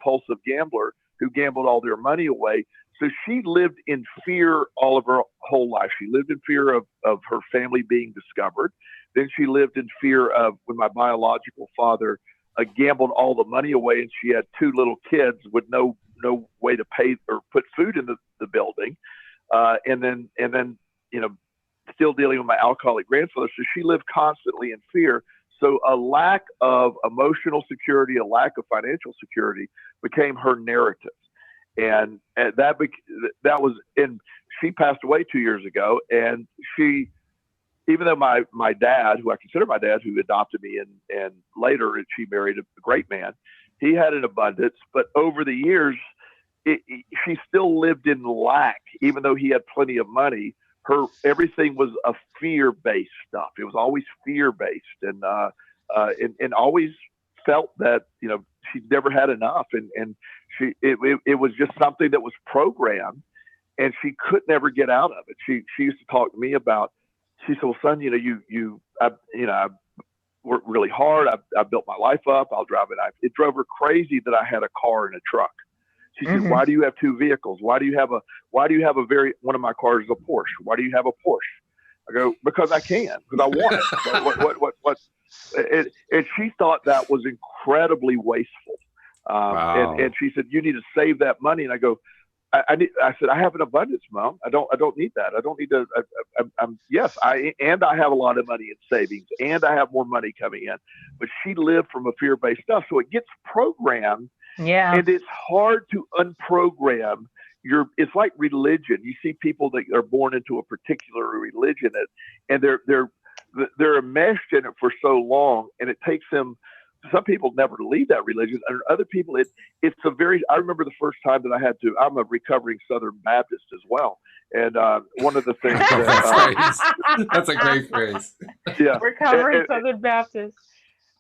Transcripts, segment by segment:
compulsive gambler who gambled all their money away. So she lived in fear all of her whole life. She lived in fear of her family being discovered. Then she lived in fear of when my biological father gambled all the money away, and she had two little kids with no way to pay or put food in the building. And then, still dealing with my alcoholic grandfather. So she lived constantly in fear. So a lack of emotional security, a lack of financial security became her narrative. And that was, and she passed away 2 years ago. And she, even though my dad, who I consider my dad, who adopted me and later she married a great man, he had an abundance, but over the years, she still lived in lack, even though he had plenty of money. Everything was a fear-based stuff. It was always fear-based, and always felt that she never had enough, and it was just something that was programmed, and she could never get out of it. She used to talk to me about. She said, "Well, son, I worked really hard. I built my life up. I'll drive it. It drove her crazy that I had a car and a truck." She said, "Why do you have two vehicles? Why do you have one of my cars is a Porsche? Why do you have a Porsche?" I go, "Because I can, because I want it." What? And she thought that was incredibly wasteful. Wow. And she said, "You need to save that money." And I go, I said, "I have an abundance, Mom. I don't need that. I don't need to. Yes, I have a lot of money in savings, and I have more money coming in." But she lived from a fear-based stuff, so it gets programmed. Yeah. And it's hard to unprogram it's like religion. You see people that are born into a particular religion and they're enmeshed in it for so long, and it takes them, some people never leave that religion, and other people I remember the first time that I'm a recovering Southern Baptist as well. And one of the things that's a great phrase. Yeah. Recovering Southern Baptist.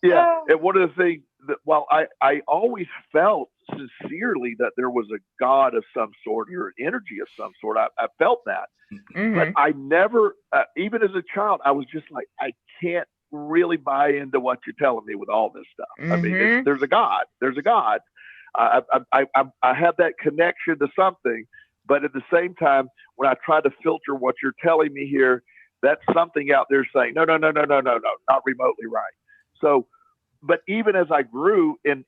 Yeah. And one of the things that, while I always felt sincerely that there was a God of some sort or an energy of some sort, I felt that. Mm-hmm. But I never, even as a child, I was just like, I can't really buy into what you're telling me with all this stuff. Mm-hmm. I mean, there's a God. There's a God. I have that connection to something, but at the same time, when I try to filter what you're telling me here, that's something out there saying, no, not remotely right. So, but even as I grew and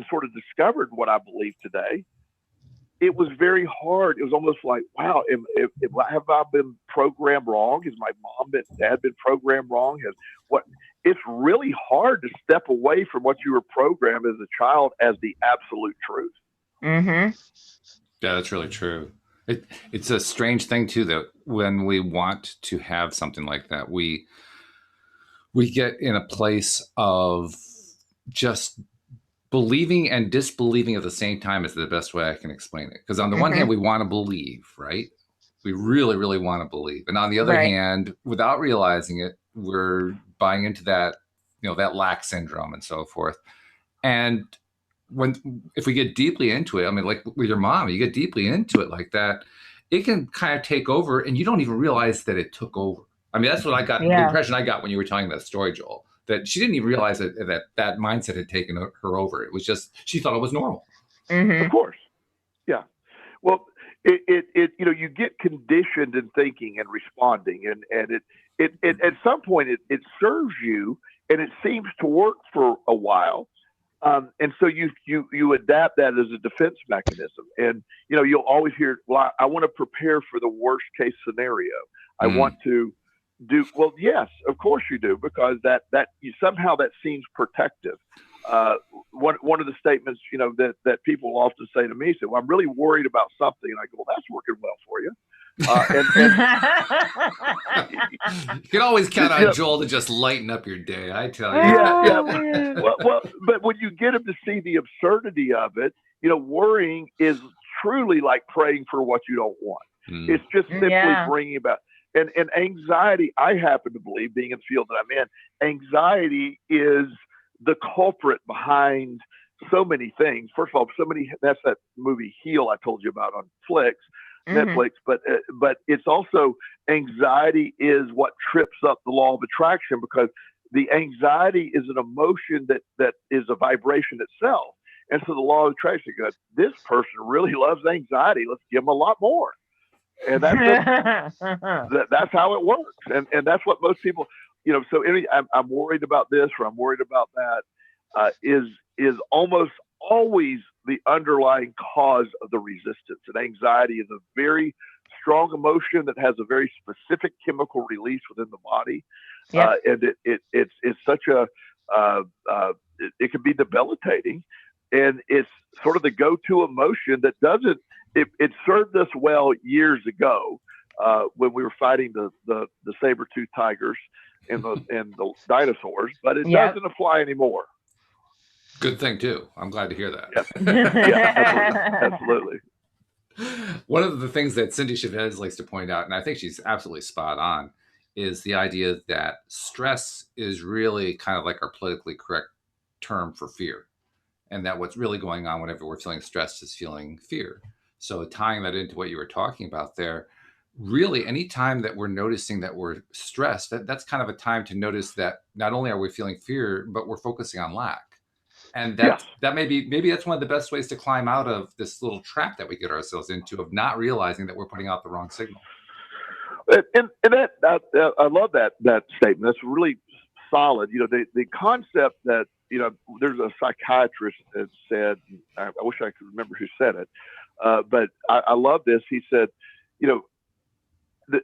sort of discovered what I believe today, it was very hard. It was almost like, wow, have I been programmed wrong? Has my mom and dad been programmed wrong? It's really hard to step away from what you were programmed as a child as the absolute truth. Mm-hmm. Yeah, that's really true. It's a strange thing too, that when we want to have something like that, we get in a place of just believing and disbelieving at the same time is the best way I can explain it. Because on the one hand, we want to believe, right? We really, really want to believe. And on the other hand, without realizing it, we're buying into that, that lack syndrome and so forth. And if we get deeply into it, I mean, like with your mom, you get deeply into it like that, it can kind of take over and you don't even realize that it took over. I mean, that's what I got, the impression I got when you were telling that story, Joel, that she didn't even realize that mindset had taken her over. It was just, she thought it was normal. Mm-hmm. Of course. Yeah. Well, you get conditioned in thinking and responding, and it at some point it serves you, and it seems to work for a while. And so you adapt that as a defense mechanism. And, you'll always hear, well, I want to prepare for the worst case scenario. I want to do, well, yes, of course you do, because that somehow that seems protective. One of the statements, that people often say to me, well, I'm really worried about something. And I go, well, that's working well for you. You can always count on Joel to just lighten up your day, I tell you. Yeah. Well, but when you get him to see the absurdity of it, worrying is truly like praying for what you don't want. It's just simply bringing about, and anxiety, I happen to believe, being in the field that I'm in, anxiety is the culprit behind so many things. First of all, that's that movie Heal I told you about on Netflix, but it's also, anxiety is what trips up the law of attraction, because the anxiety is an emotion that is a vibration itself. And so the law of attraction goes, this person really loves anxiety. Let's give them a lot more. And that's how it works. And that's what most people, so I'm worried about this or I'm worried about that, is almost always the underlying cause of the resistance. And anxiety is a very strong emotion that has a very specific chemical release within the body. Yep. And it's such a, it can be debilitating. And it's sort of the go-to emotion that doesn't, it served us well years ago when we were fighting the saber-toothed tigers and the dinosaurs, but it doesn't apply anymore. Good thing too. I'm glad to hear that. Yeah, absolutely. One of the things that Cindy Chavez likes to point out, and I think she's absolutely spot on, is the idea that stress is really kind of like our politically correct term for fear. And that what's really going on whenever we're feeling stressed is feeling fear. So tying that into what you were talking about there, really any time that we're noticing that we're stressed, that's kind of a time to notice that not only are we feeling fear, but we're focusing on lack. And that maybe that's one of the best ways to climb out of this little trap that we get ourselves into of not realizing that we're putting out the wrong signal. And that I love that statement. That's really solid. The concept that, there's a psychiatrist that said, I wish I could remember who said it, but I love this. He said, the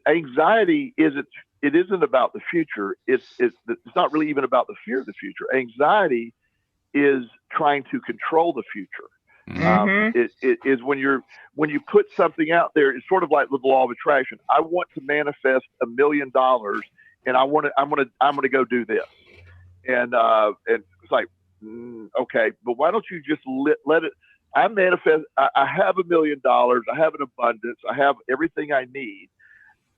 anxiety isn't about the future. It's not really even about the fear of the future. Anxiety is trying to control the future. It is when you put something out there. It's sort of like the law of attraction. I want to manifest $1 million, and I'm gonna go do this. And it's like, okay, but why don't you just let it? I manifest. I have $1 million. I have an abundance. I have everything I need,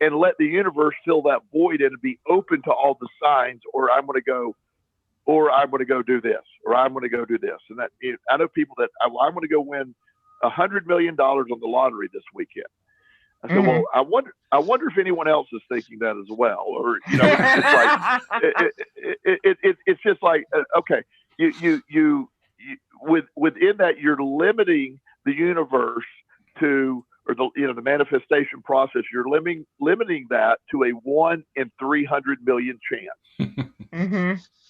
and let the universe fill that void and be open to all the signs. Or I'm going to go do this, or I'm going to go do this. And that I know people that I'm going to go win $100 million on the lottery this weekend. I said, well, I wonder if anyone else is thinking that as well, or it's just like okay, you within that you're limiting the universe to, or the manifestation process. You're limiting that to a 1 in 300 million chance.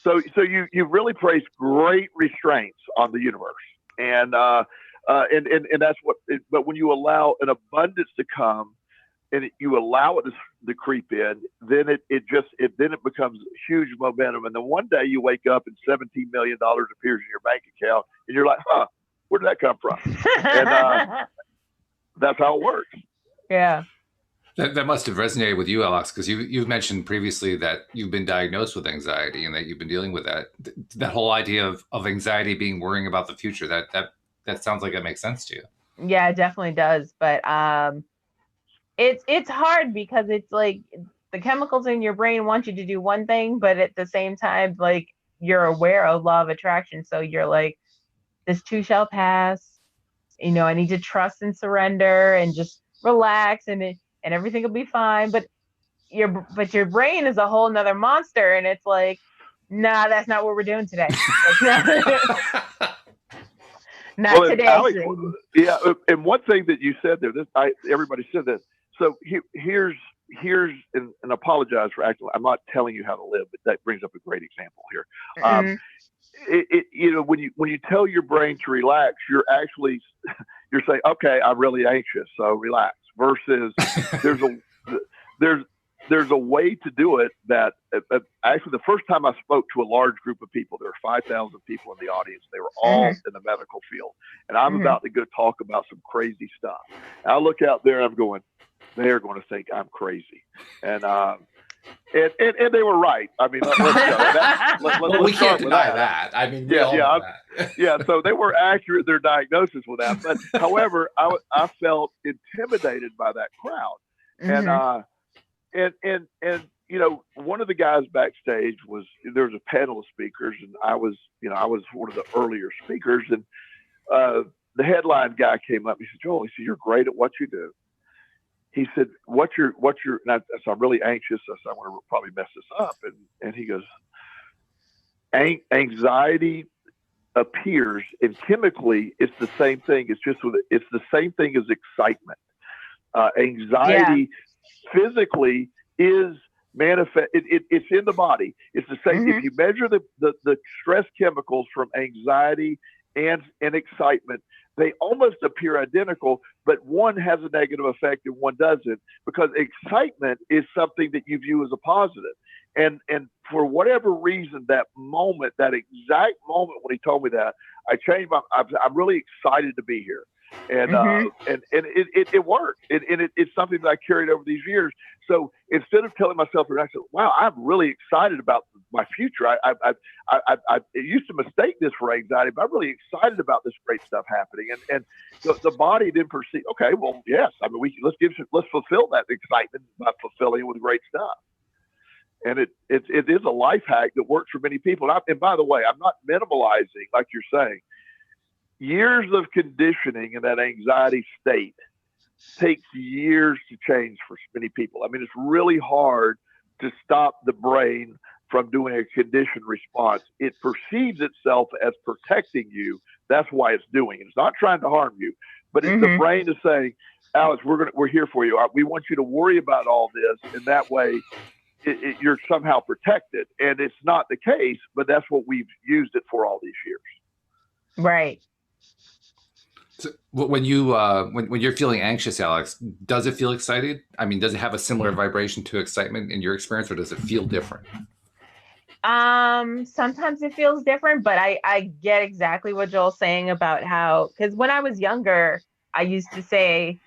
So you really place great restraints on the universe, and that's what. But when you allow an abundance to come, and you allow it to creep in, then it becomes huge momentum. And then one day you wake up and $17 million appears in your bank account, and you're like, huh, where did that come from? And that's how it works. Yeah. That must have resonated with you, Alyx, because you've mentioned previously that you've been diagnosed with anxiety and that you've been dealing with that. That whole idea of anxiety being worrying about the future, that sounds like it makes sense to you. Yeah, it definitely does. But it's hard because it's like the chemicals in your brain want you to do one thing, but at the same time, like you're aware of law of attraction. So you're like, this too shall pass. I need to trust and surrender and just relax and everything will be fine. But your brain is a whole nother monster, and it's like, nah, that's not what we're doing today. Not today. Alyx, yeah, and one thing that you said there, everybody said that. So here's and apologize for acting. I'm not telling you how to live, but that brings up a great example here. When you tell your brain to relax, you're saying, okay, I'm really anxious, so relax. Versus there's a way to do it that actually the first time I spoke to a large group of people, there were 5,000 people in the audience. They were all in the medical field, and I'm about to go talk about some crazy stuff. And I look out there and I'm going, they're going to think I'm crazy, and they were right. I mean, let's go. We can't deny that. I mean, yeah. So they were accurate their diagnosis with that. But however, I felt intimidated by that crowd, and one of the guys backstage there was a panel of speakers, and I was one of the earlier speakers, and the headline guy came up. He said, "Joel," he said, "you're great at what you do." He said, what's your, and so I'm really anxious. So I'm going to probably mess this up. And he goes, anxiety appears, and chemically, it's the same thing. It's the same thing as excitement. Anxiety physically is manifest. It's in the body. It's the same. If you measure the stress chemicals from anxiety and excitement, they almost appear identical, but one has a negative effect and one doesn't, because excitement is something that you view as a positive. And for whatever reason, that moment, that exact moment when he told me that, I changed I'm really excited to be here. And it worked. It's something that I carried over these years. So instead of telling myself, I said, wow, I'm really excited about my future. I used to mistake this for anxiety, but I'm really excited about this great stuff happening. And the body then perceive, okay, well, yes, I mean, let's fulfill that excitement by fulfilling it with great stuff. And it is a life hack that works for many people. And by the way, I'm not minimalizing, like you're saying. Years of conditioning in that anxiety state takes years to change for many people. I mean, it's really hard to stop the brain from doing a conditioned response. It perceives itself as protecting you. That's why it's doing it. It's not trying to harm you, but the brain is saying, Alyx, we're here for you. We want you to worry about all this, and that way you're somehow protected. And it's not the case, but that's what we've used it for all these years. Right. So when you when you're feeling anxious, Alyx, does it feel excited? I mean, does it have a similar vibration to excitement in your experience, or does it feel different? Sometimes it feels different, but I get exactly what Joel's saying about how, because when I was younger, I used to say,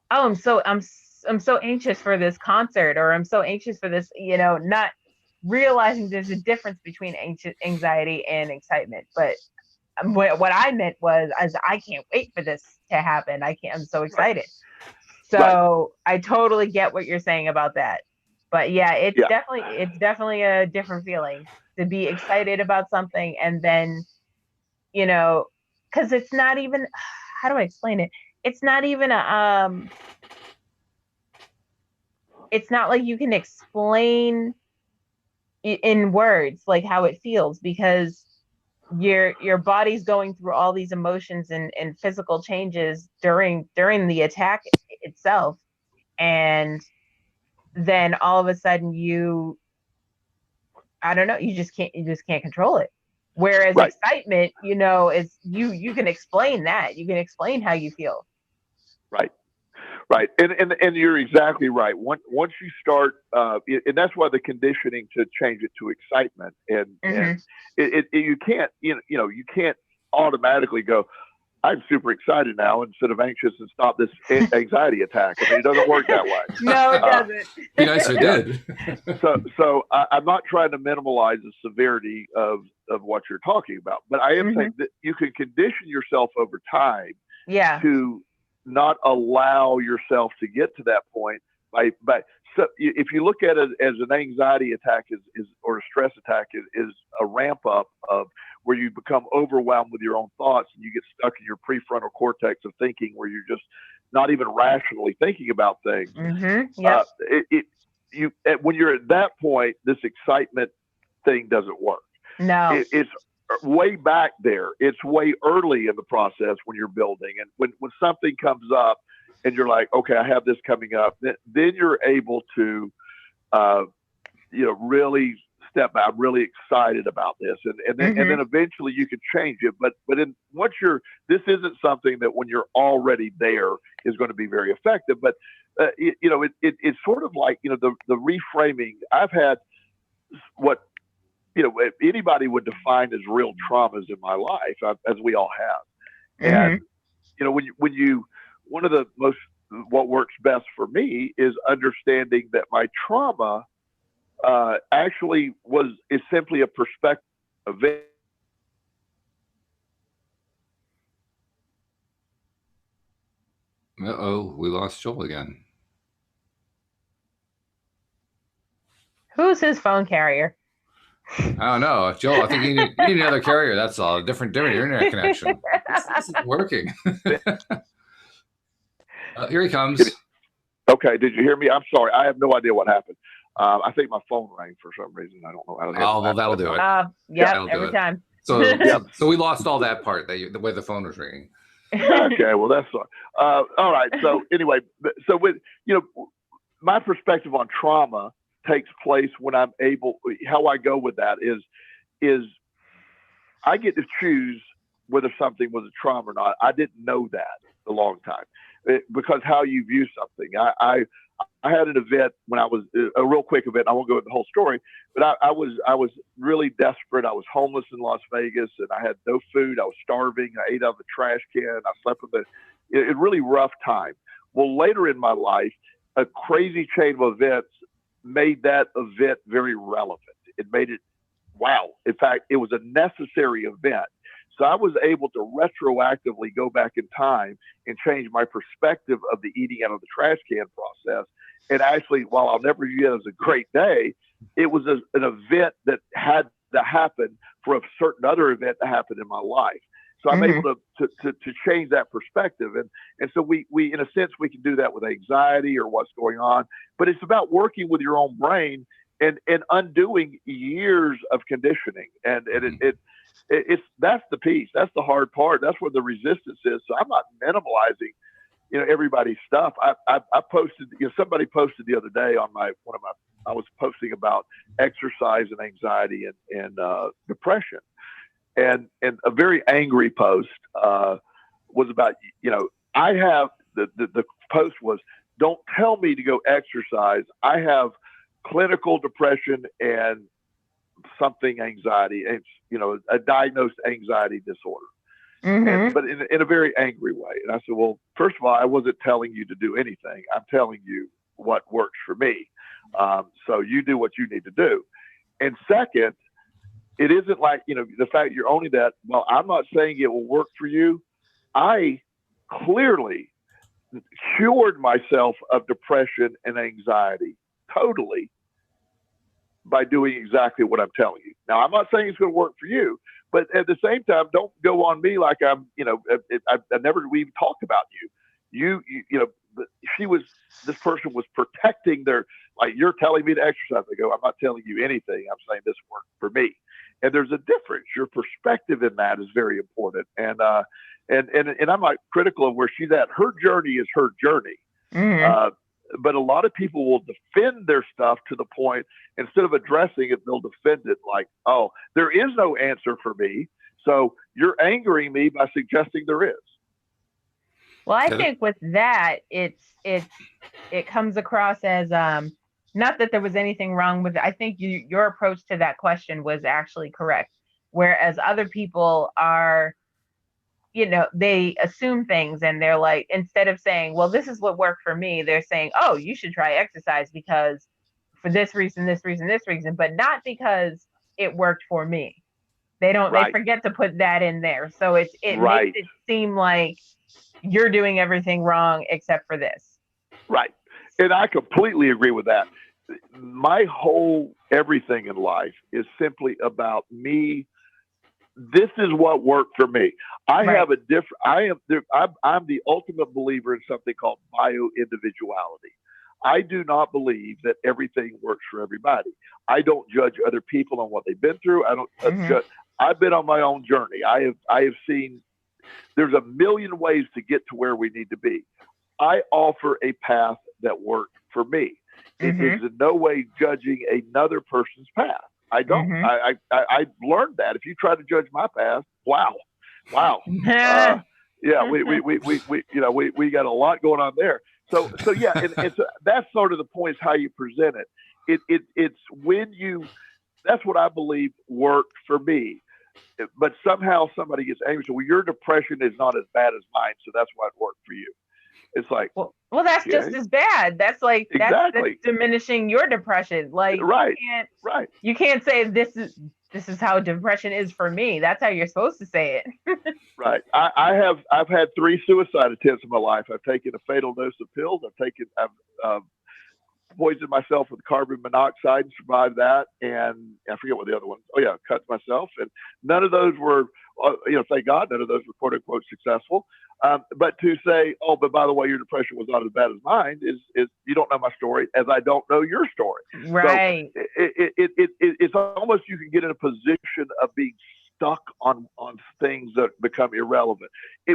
oh, I'm so anxious for this concert, or I'm so anxious for this, not realizing there's a difference between anxiety and excitement. But what I meant was, I can't wait for this to happen. I'm so excited. So I totally get what you're saying about that. But yeah, it's definitely a different feeling to be excited about something, and then, because it's not even, how do I explain it? It's not even it's not like you can explain in words like how it feels, because your body's going through all these emotions and physical changes during the attack itself, and then all of a sudden I don't know, you just can't control it. Whereas excitement, is you can explain that, you can explain how you feel. Right. And you're exactly right. Once you start, and that's why the conditioning to change it to excitement, and you can't, you can't automatically go, I'm super excited now instead of anxious, and stop this anxiety attack. I mean, it doesn't work that way. No, it doesn't. Be nice if it did. So I'm not trying to minimize the severity of what you're talking about, but I am saying that you can condition yourself over time to not allow yourself to get to that point so if you look at it as an anxiety attack or a stress attack is a ramp up of where you become overwhelmed with your own thoughts, and you get stuck in your prefrontal cortex of thinking, where you're just not even rationally thinking about things. When you're at that point, this excitement thing doesn't work. No, it's way back there. It's way early in the process when you're building, and when something comes up and you're like, okay, I have this coming up, then you're able to really step back. I'm really excited about this, and then eventually you can change it, but this isn't something that when you're already there is going to be very effective. But it's sort of like the reframing. I've had what anybody would define as real traumas in my life, as we all have. And, one of the what works best for me is understanding that my trauma actually is simply a perspective of it. Uh-oh, we lost Joel again. Who's his phone carrier? I don't know, Joel. I think you need another carrier. That's all. Different internet connection. This isn't working. Here he comes. Okay, did you hear me? I'm sorry. I have no idea what happened. I think my phone rang for some reason. I don't know. Well, that'll do it. Every time. So, Yeah. so we lost all that part, the way the phone was ringing. Okay, well that's all right. So anyway, so with my perspective on trauma takes place when I'm able. How I go with that is I get to choose whether something was a trauma or not. I didn't know that a long time because how you view something. I had an event when I was a real quick event. I won't go into the whole story, but I was really desperate. I was homeless in Las Vegas, and I had no food. I was starving. I ate out of a trash can. I slept with a really rough time. Well, later in my life, a crazy chain of events made that event very relevant. It made it wow. In fact, it was a necessary event. So I was able to retroactively go back in time and change my perspective of the eating out of the trash can process. And actually, while I'll never view it as a great day, it was an event that had to happen for a certain other event to happen in my life. So I'm able to change that perspective. And so we, in a sense, we can do that with anxiety or what's going on. But it's about working with your own brain and undoing years of conditioning. And that's the piece. That's the hard part. That's where the resistance is. So I'm not minimalizing, everybody's stuff. I posted, somebody posted the other day on I was posting about exercise and anxiety and depression, and a very angry post was about, I have the post was, don't tell me to go exercise. I have clinical depression and something anxiety. It's, a diagnosed anxiety disorder. But in a very angry way. And I said, well, first of all, I wasn't telling you to do anything. I'm telling you what works for me. So you do what you need to do. And second, it isn't like, the fact you're owning that, well, I'm not saying it will work for you. I clearly cured myself of depression and anxiety totally by doing exactly what I'm telling you. Now, I'm not saying it's going to work for you, but at the same time, don't go on me like I'm, I never even talked about you. This person was protecting like, you're telling me to exercise. I go, I'm not telling you anything. I'm saying this worked for me. And there's a difference. Your perspective in that is very important. And I'm not critical of where she's at. Her journey is her journey. But a lot of people will defend their stuff to the point, instead of addressing it, they'll defend it like, oh, there is no answer for me. So you're angering me by suggesting there is. Well, I think with that, it comes across as not that there was anything wrong with it. I think your approach to that question was actually correct. Whereas other people are, they assume things and they're like, instead of saying, well, this is what worked for me, they're saying, oh, you should try exercise because for this reason, but not because it worked for me. They forget to put that in there. So it makes it seem like you're doing everything wrong except for this. Right. And I completely agree with that. My whole everything in life is simply about me. This is what worked for me. I'm the ultimate believer in something called bio-individuality. I do not believe that everything works for everybody. I don't judge other people on what they've been through. I don't judge. I've been on my own journey. I have seen there's a million ways to get to where we need to be. I offer a path that worked for me. It is in no way judging another person's path. I don't. I learned that. If you try to judge my path, wow. Yeah, we got a lot going on there. So yeah, and so that's sort of the point, is how you present it. It's when you. That's what I believe worked for me. But somehow somebody gets angry. So, well, your depression is not as bad as mine, so that's why it worked for you. It's like, well, that's just as bad. That's like that's diminishing your depression. Like, you can't say this is how depression is for me. That's how you're supposed to say it. Right. I've had 3 suicide attempts in my life. I've taken a fatal dose of pills. I've poisoned myself with carbon monoxide and survived that. And I forget what the other one. Oh yeah, cut myself. And none of those were, thank God, none of those were quote unquote successful. But to say, oh, but by the way, your depression was not as bad as mine is you don't know my story, as I don't know your story. Right. So it's almost, you can get in a position of being stuck on things that become irrelevant.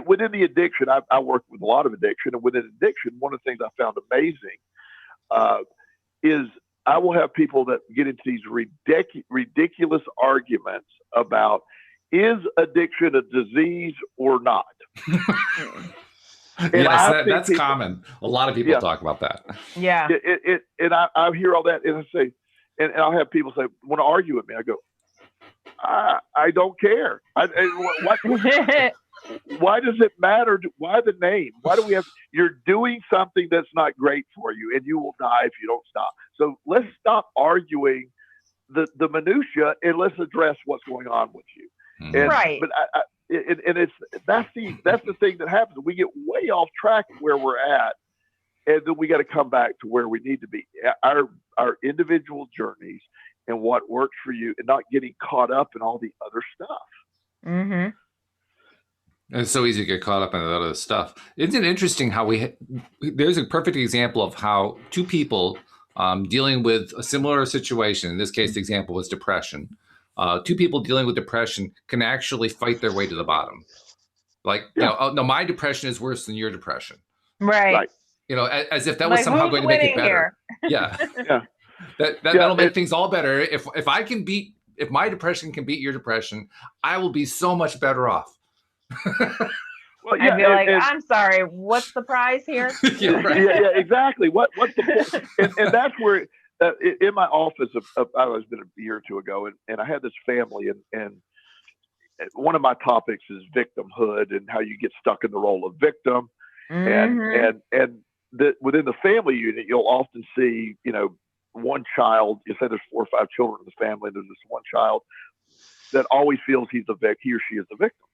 Within the addiction, I work with a lot of addiction, and within addiction, one of the things I found amazing is I will have people that get into these ridiculous arguments about, is addiction a disease or not? Yes, that's common. A lot of people talk about that. Yeah. And I hear all that, and I say, and I'll have people say, want to argue with me. I go, I don't care. Why does it matter? Why the name? Why do we have? You're doing something that's not great for you, and you will die if you don't stop. So let's stop arguing the minutia, and let's address what's going on with you. Mm-hmm. And, right. But that's the thing that happens. We get way off track where we're at, and then we got to come back to where we need to be. Our individual journeys and what works for you, and not getting caught up in all the other stuff. Mm-hmm. It's so easy to get caught up in that other stuff. Isn't it interesting how there's a perfect example of how two people dealing with a similar situation, in this case, the example was depression. Two people dealing with depression can actually fight their way to the bottom. Like, you know, oh, no, my depression is worse than your depression. Right. You know, as if that was somehow going to make it better. Yeah. That'll make things all better. If my depression can beat your depression, I will be so much better off. Well, I'd be like, I'm sorry, what's the prize here? Yeah, exactly. What's the point? And that's where in my office, I was been a year or two ago, and I had this family, and one of my topics is victimhood and how you get stuck in the role of victim, and within the family unit, you'll often see, you know, one child. You say there's 4 or 5 children in the family, and there's this one child that always feels he or she is the victim.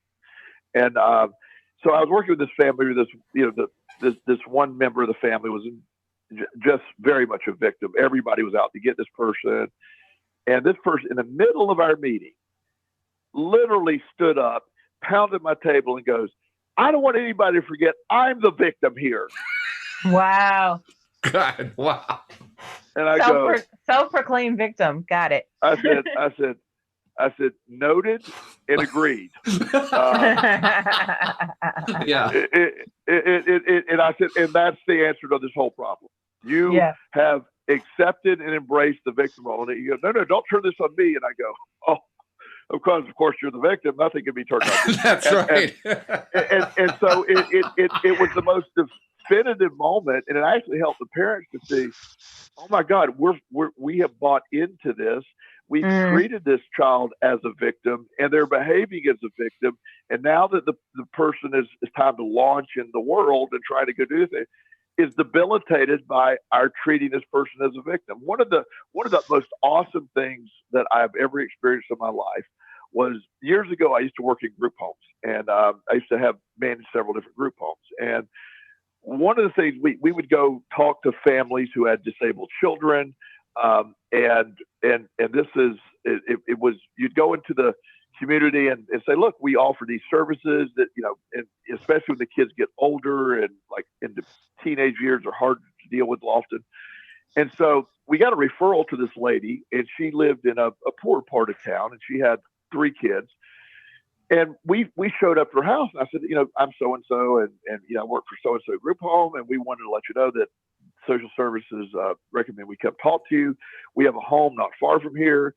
And so I was working with this family. This one member of the family was just very much a victim. Everybody was out to get this person, and this person, in the middle of our meeting, literally stood up, pounded my table, and goes, "I don't want anybody to forget I'm the victim here." Wow. God, wow. And I self-proclaimed victim. Got it. I said, noted and agreed. Yeah. And I said, and that's the answer to this whole problem. You have accepted and embraced the victim role. And you go, no, don't turn this on me. And I go, oh, of course, you're the victim. Nothing can be turned on you. That's right. And so it was the most definitive moment, and it actually helped the parents to see, oh my God, we have bought into this. We've treated this child as a victim, and they're behaving as a victim. And now that the person is time to launch in the world and try to go do this, is debilitated by our treating this person as a victim. One of the most awesome things that I've ever experienced in my life was years ago. I used to work in group homes, and I used to have managed several different group homes. And one of the things we would go talk to families who had disabled children. And this is, it was, you'd go into the community and say, look, we offer these services that, you know, and especially when the kids get older and like into teenage years are hard to deal with often. And so we got a referral to this lady, and she lived in a poor part of town, and she had 3 kids. And we showed up to her house, and I said, you know, I'm so-and-so, and you know, I work for so-and-so group home, and we wanted to let you know that social services recommend we come talk to you. We have a home not far from here.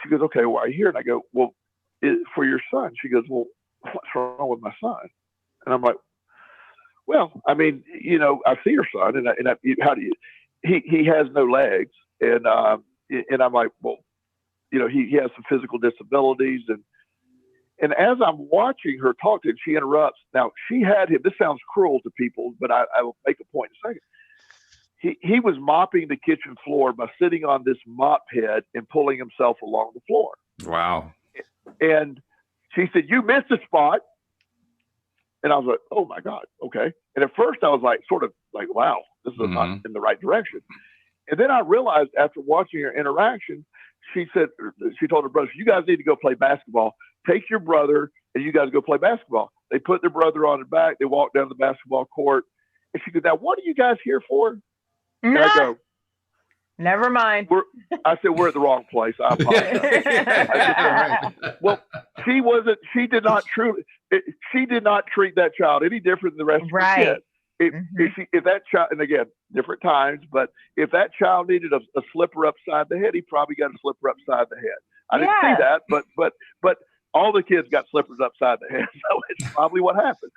She goes, okay, why are you here? And I go, well, for your son. She goes, well, what's wrong with my son? And I'm like, well, I mean, you know, I see your son, and how do you? He has no legs, and I'm like, well, you know, he has some physical disabilities, and as I'm watching her talk to him, she interrupts. Now, she had him. This sounds cruel to people, but I will make a point in a second. He was mopping the kitchen floor by sitting on this mop head and pulling himself along the floor. Wow. And she said, you missed a spot. And I was like, oh my God. Okay. And at first I was like, sort of like, wow, this is not in the right direction. And then I realized after watching her interaction, she told her brothers, you guys need to go play basketball. Take your brother and you guys go play basketball. They put their brother on their back. They walked down the basketball court. And she goes, now, what are you guys here for? And I go, never mind. I said, we're at the wrong place. I apologize. Well, She did not treat that child any different than the rest of her kids. If that child, and again, different times, but if that child needed a slipper upside the head, he probably got a slipper upside the head. I didn't see that, but all the kids got slippers upside the head, so it's probably what happened.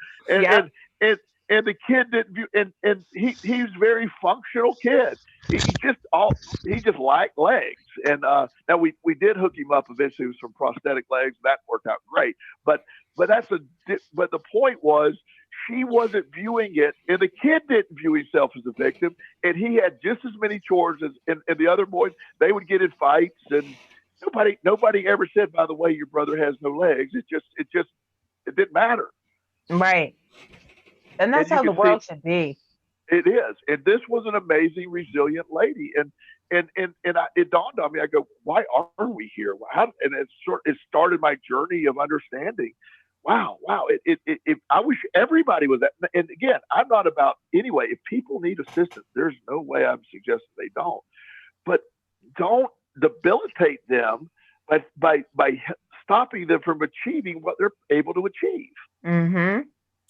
And the kid didn't view, and he's a very functional kid. He just liked legs, and now we did hook him up eventually with some prosthetic legs. That worked out great, but the point was, she wasn't viewing it, and the kid didn't view himself as a victim, and he had just as many chores as and the other boys. They would get in fights, and nobody ever said, by the way, your brother has no legs. It didn't matter. Right. And that's how the world should be. It is. And this was an amazing, resilient lady. And it dawned on me, I go, why are we here? And it started my journey of understanding. Wow. I wish everybody was that. And again, I'm not about, anyway, if people need assistance, there's no way I'm suggesting they don't. But don't debilitate them by stopping them from achieving what they're able to achieve. Mm-hmm.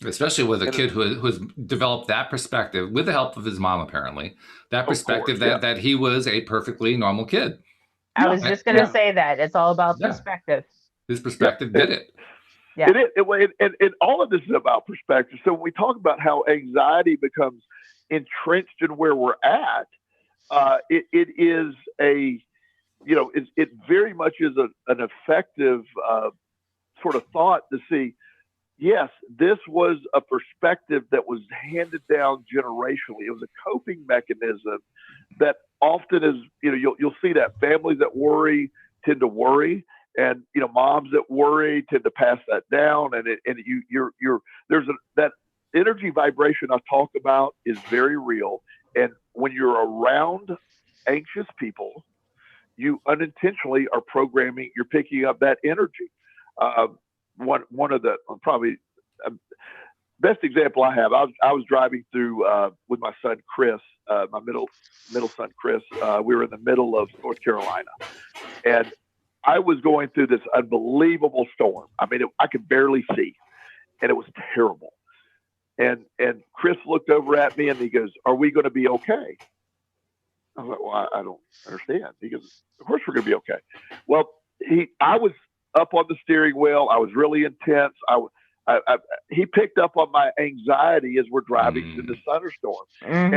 Especially with a kid who's developed that perspective with the help of his mom, apparently. That perspective that he was a perfully normal kid. I was just going to say that. It's all about perspective. His perspective did it. Yeah. And all of this is about perspective. So when we talk about how anxiety becomes entrenched in where we're at, it is it very much is an effective sort of thought to see, yes, this was a perspective that was handed down generationally. It was a coping mechanism that often is, you'll see that families that worry tend to worry. And moms that worry tend to pass that down, and that energy vibration I talk about is very real. And when you're around anxious people, you unintentionally are programming. You're picking up that energy. One of the probably best example I have. I was driving through with my son Chris, my middle son Chris. We were in the middle of North Carolina, and I was going through this unbelievable storm. I mean, I could barely see, and it was terrible. And Chris looked over at me and he goes, "Are we going to be okay?" I was like, "Well, I don't understand." He goes, "Of course we're going to be okay." Well, I was up on the steering wheel. I was really intense. He picked up on my anxiety as we're driving through the thunderstorm, and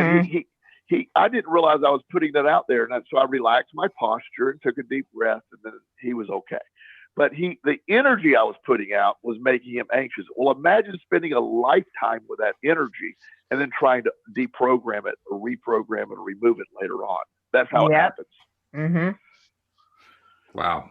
I didn't realize I was putting that out there. And so I relaxed my posture and took a deep breath, and then he was okay. But the energy I was putting out was making him anxious. Well, imagine spending a lifetime with that energy and then trying to deprogram it or reprogram it or remove it later on. That's how it happens. Mm-hmm. Wow.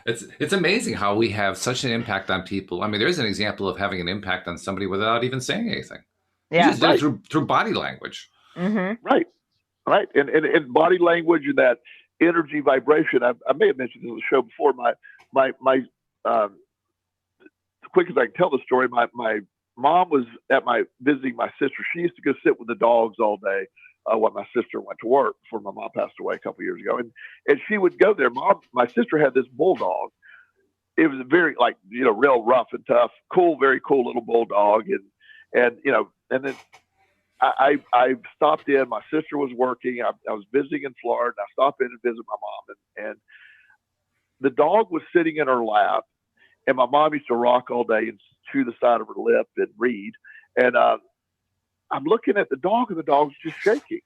It's amazing how we have such an impact on people. I mean, there's an example of having an impact on somebody without even saying anything. Yeah, you just did it through body language. Mm-hmm. Right, and body language and that energy vibration. I may have mentioned this on the show before. My as quick as I can tell the story, my mom was visiting my sister. She used to go sit with the dogs all day while my sister went to work before my mom passed away a couple of years ago, and she would go there. My sister had this bulldog. It was very real rough and tough, very cool little bulldog, and then I stopped in. My sister was working. I was visiting in Florida. I stopped in and visit my mom, and the dog was sitting in her lap, and my mom used to rock all day and chew the side of her lip and read. And I'm looking at the dog, and the dog's just shaking.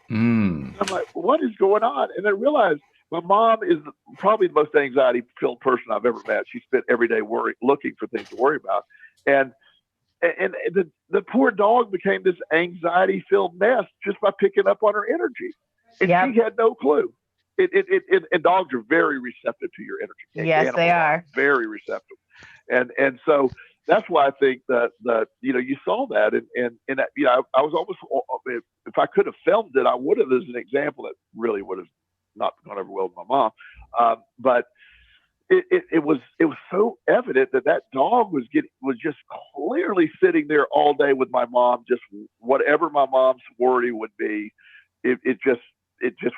I'm like, what is going on? And I realized my mom is probably the most anxiety-filled person I've ever met. She spent every day looking for things to worry about, and the poor dog became this anxiety-filled mess just by picking up on her energy, and she had no clue. And dogs are very receptive to your energy. Yes, they are very receptive, and so that's why I think that you saw that, and that, I was almost, if I could have filmed it, I would have, as an example. That really would have not gone over well with my mom, but. It was so evident that dog was just clearly sitting there all day with my mom. Just whatever my mom's worry would be, it just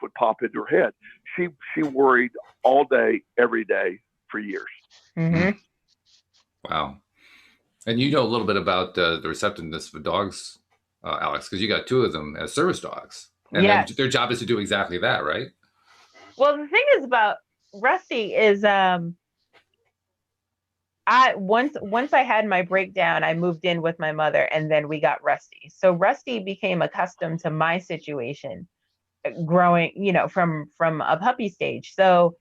would pop into her head. She worried all day, every day, for years. Mm-hmm. Wow. And you know a little bit about the receptiveness of dogs, Alyx, because you got two of them as service dogs. And Yes. their job is to do exactly that, right? Well, the thing is about Rusty is once I had my breakdown, I moved in with my mother, and then we got Rusty. So Rusty became accustomed to my situation, growing, from a puppy stage. So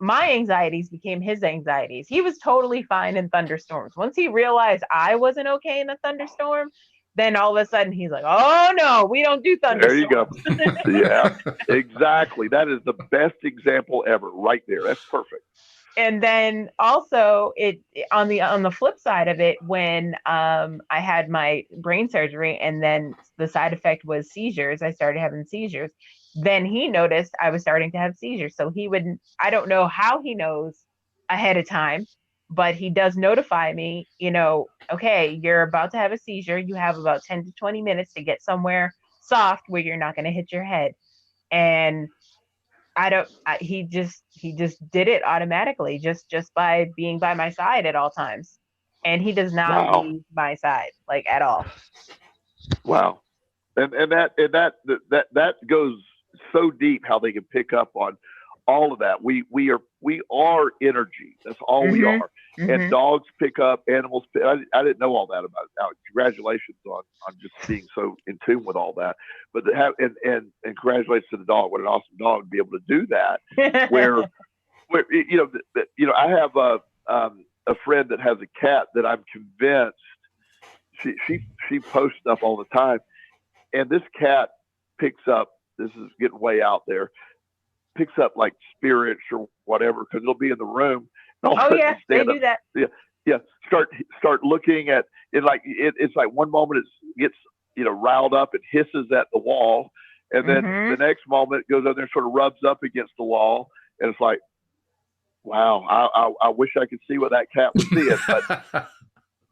my anxieties became his anxieties. He was totally fine in thunderstorms. Once he realized I wasn't okay in a thunderstorm, then all of a sudden he's like, "Oh no, we don't do thunderstorms." There you go. Yeah, exactly. That is the best example ever, right there. That's perfect. And then also on the flip side of it, when I had my brain surgery and then the side effect was seizures, I started having seizures. Then he noticed I was starting to have seizures. So I don't know how he knows ahead of time, but he does notify me, okay, you're about to have a seizure. You have about 10 to 20 minutes to get somewhere soft where you're not going to hit your head. And he just did it automatically just by being by my side at all times. And he does not leave my side, like, at all. Wow. And that goes so deep, how they can pick up on all of that. We are energy. That's all we are. Mm-hmm. And dogs pick up, animals. I didn't know all that about it. Now, congratulations on just being so in tune with all that. But and congratulations to the dog. What an awesome dog to be able to do that. where I have a friend that has a cat that I'm convinced she posts stuff all the time, and this cat picks up. This is getting way out there. Picks up like spirits or whatever, because it'll be in the room. Oh yeah, they do that. Yeah. Start looking at it, like it's like one moment it gets riled up and hisses at the wall, and then the next moment it goes over there and sort of rubs up against the wall, and it's like, wow, I wish I could see what that cat was seeing,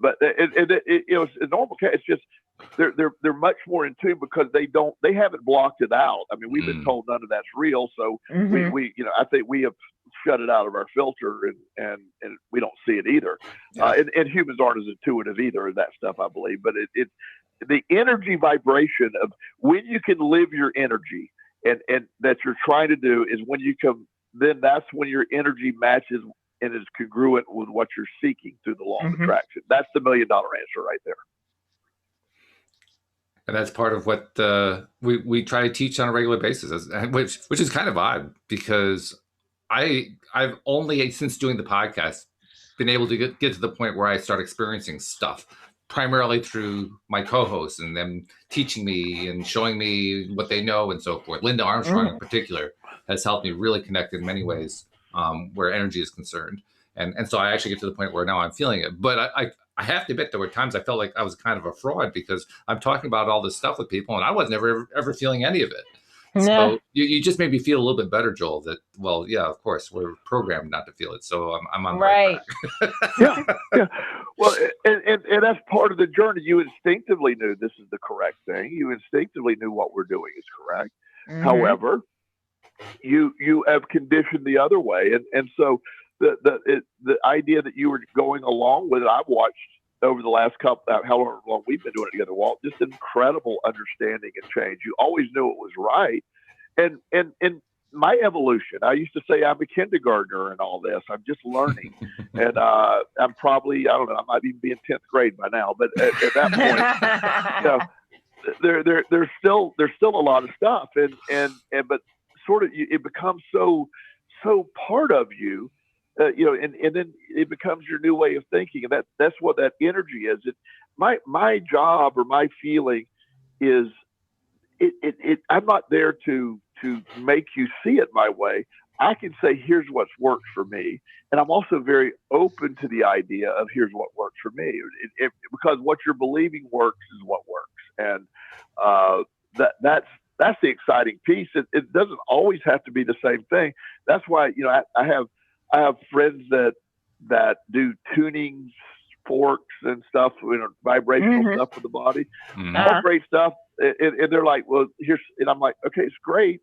but it's a normal cat. It's just they're much more in tune because they haven't blocked it out. I mean, we've been told none of that's real, so we I think we have shut it out of our filter, and we don't see it either. Yeah. And humans aren't as intuitive either of that stuff, I believe. But it the energy vibration of when you can live your energy and that you're trying to do is when you come. Then that's when your energy matches and is congruent with what you're seeking through the law of attraction. That's the $1 million answer right there. And that's part of what we try to teach on a regular basis, which is kind of odd, because I've only, since doing the podcast, been able to get to the point where I start experiencing stuff, primarily through my co-hosts and them teaching me and showing me what they know and so forth. Linda Armstrong in particular has helped me really connect in many ways where energy is concerned. And so I actually get to the point where now I'm feeling it. But I have to admit, there were times I felt like I was kind of a fraud, because I'm talking about all this stuff with people and I was never ever feeling any of it. So you just made me feel a little bit better, Joel, that, well, yeah, of course, we're programmed not to feel it. So I'm on the right track. Yeah. Well, and that's part of the journey. You instinctively knew this is the correct thing. You instinctively knew what we're doing is correct. However, you have conditioned the other way. And so the idea that you were going along with it, I've watched over the last however long we've been doing it together, Walt, just incredible understanding and change. You always knew it was right. And my evolution, I used to say I'm a kindergartner and all this. I'm just learning. And I'm probably, I don't know, I might even be in 10th grade by now. But at that point, there's still a lot of stuff. But sort of it becomes so part of you. And then it becomes your new way of thinking, and that's what that energy is. My job or my feeling is, I'm not there to make you see it my way. I can say, here's what's worked for me, and I'm also very open to the idea of here's what works for me, because what you're believing works is what works, and that's the exciting piece. It doesn't always have to be the same thing. That's why I have friends that do tuning forks and stuff, vibrational stuff for the body, all great stuff. And they're like, well, and I'm like, okay, it's great.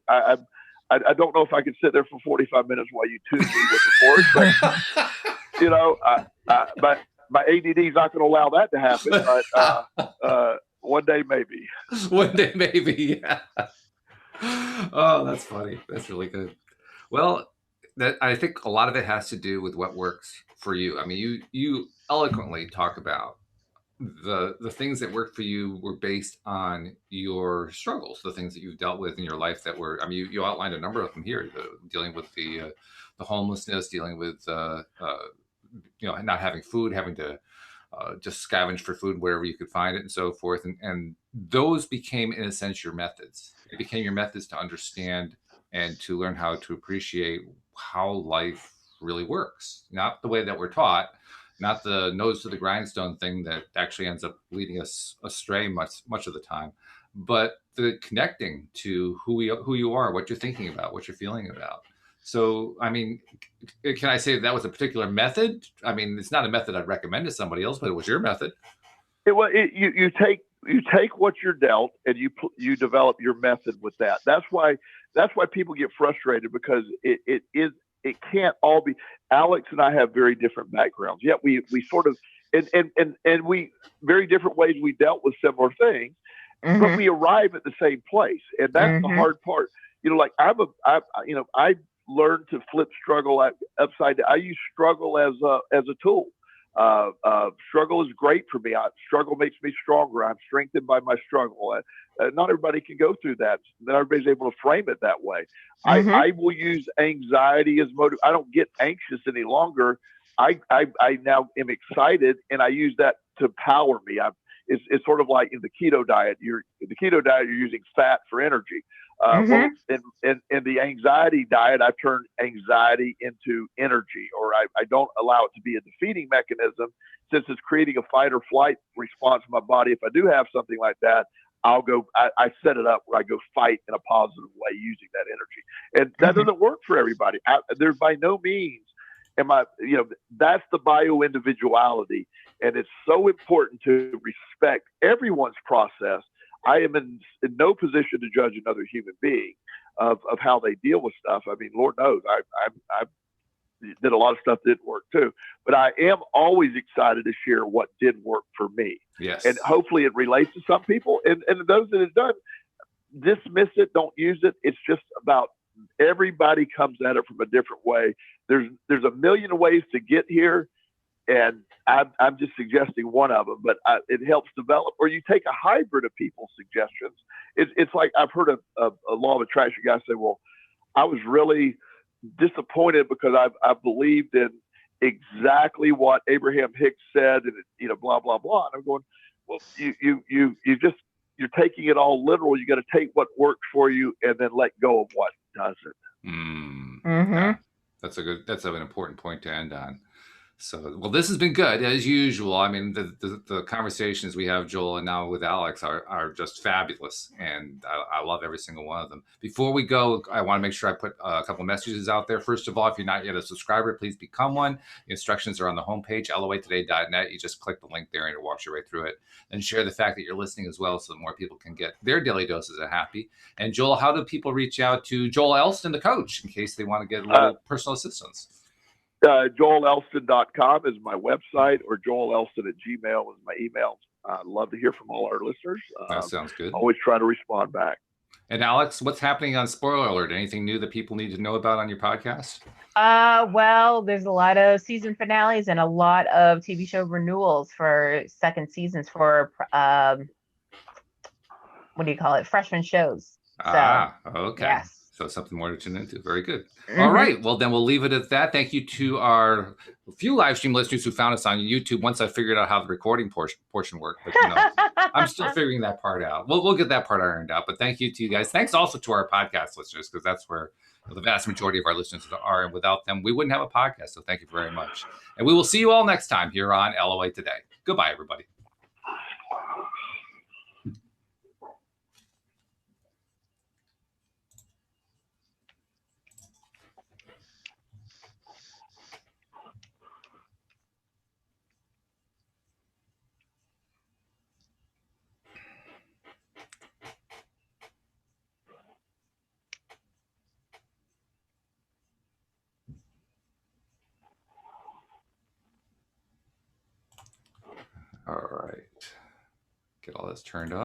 I don't know if I could sit there for 45 minutes while you tune me with the force, but you know, my ADD is not going to allow that to happen. But one day maybe. One day maybe. Yeah. Oh, that's funny. That's really good. Well, I think a lot of it has to do with what works for you. I mean, you eloquently talk about the things that worked for you were based on your struggles, the things that you've dealt with in your life that were. I mean, you outlined a number of them here, dealing with the homelessness, dealing with not having food, having to just scavenge for food wherever you could find it, and so forth. And those became, in a sense, your methods. It became your methods to understand and to learn how to appreciate how life really works, not the way that we're taught, not the nose to the grindstone thing that actually ends up leading us astray much of the time, but the connecting to who you are, what you're thinking about, what you're feeling about. So, I mean, can I say that was a particular method? I mean, it's not a method I'd recommend to somebody else, but it was your method. You take what you're dealt and you develop your method with that. That's why people get frustrated, because it can't all be. Alyx and I have very different backgrounds, yet we sort of and we very different ways we dealt with similar things, but we arrive at the same place, and that's the hard part. You know, like I learned to flip struggle upside down. I use struggle as a tool. Struggle is great for me. Struggle makes me stronger. I'm strengthened by my struggle. Not everybody can go through that. Not everybody's able to frame it that way. I will use anxiety as motive. I don't get anxious any longer. I now am excited, and I use that to power me. It's sort of like in the keto diet. You're using fat for energy. Well, in the anxiety diet, I've turned anxiety into energy, or I don't allow it to be a defeating mechanism, since it's creating a fight or flight response in my body. If I do have something like that, I set it up where I go fight in a positive way using that energy. And that doesn't work for everybody. There's by no means that's the bio-individuality. And it's so important to respect everyone's process. I am in no position to judge another human being of how they deal with stuff. I mean, Lord knows I did a lot of stuff that didn't work too, but I am always excited to share what did work for me. Yes. And hopefully it relates to some people, and those that it doesn't, dismiss it, don't use it. It's just about everybody comes at it from a different way. There's a million ways to get here, and I'm just suggesting one of them, but it helps develop. Or you take a hybrid of people's suggestions. It's like I've heard a law of attraction guy say, well, I was really disappointed because I believed in exactly what Abraham Hicks said, and blah blah blah. And I'm going, well, you're taking it all literal. You got to take what works for you and then let go of what doesn't. Yeah, that's an important point to end on. So, well, this has been good as usual. I mean, the conversations we have, Joel, and now with Alyx are just fabulous, and I love every single one of them. Before we go, I want to make sure I put a couple messages out there. First of all, if you're not yet a subscriber, please become one. The instructions are on the homepage, loatoday.net. You just click the link there, and it walks you right through it. And share the fact that you're listening as well, so that more people can get their daily doses of happy. And Joel, how do people reach out to Joel Elston, the coach, in case they want to get a little personal assistance? JoelElston.com is my website, or JoelElston@gmail is my email. I'd love to hear from all our listeners. That sounds good. Always try to respond back. And Alyx, what's happening on Spoiler Alert? Anything new that people need to know about on your podcast? Well, there's a lot of season finales and a lot of TV show renewals for second seasons for what do you call it? Freshman shows. Okay. Yes. So something more to tune into. Very good. All right. Well, then we'll leave it at that. Thank you to our few live stream listeners who found us on YouTube. Once I figured out how the recording portion worked, but I'm still figuring that part out. We'll get that part ironed out. But thank you to you guys. Thanks also to our podcast listeners, because that's where the vast majority of our listeners are. And without them, we wouldn't have a podcast. So thank you very much. And we will see you all next time here on LOA Today. Goodbye, everybody. All right. Get all this turned on.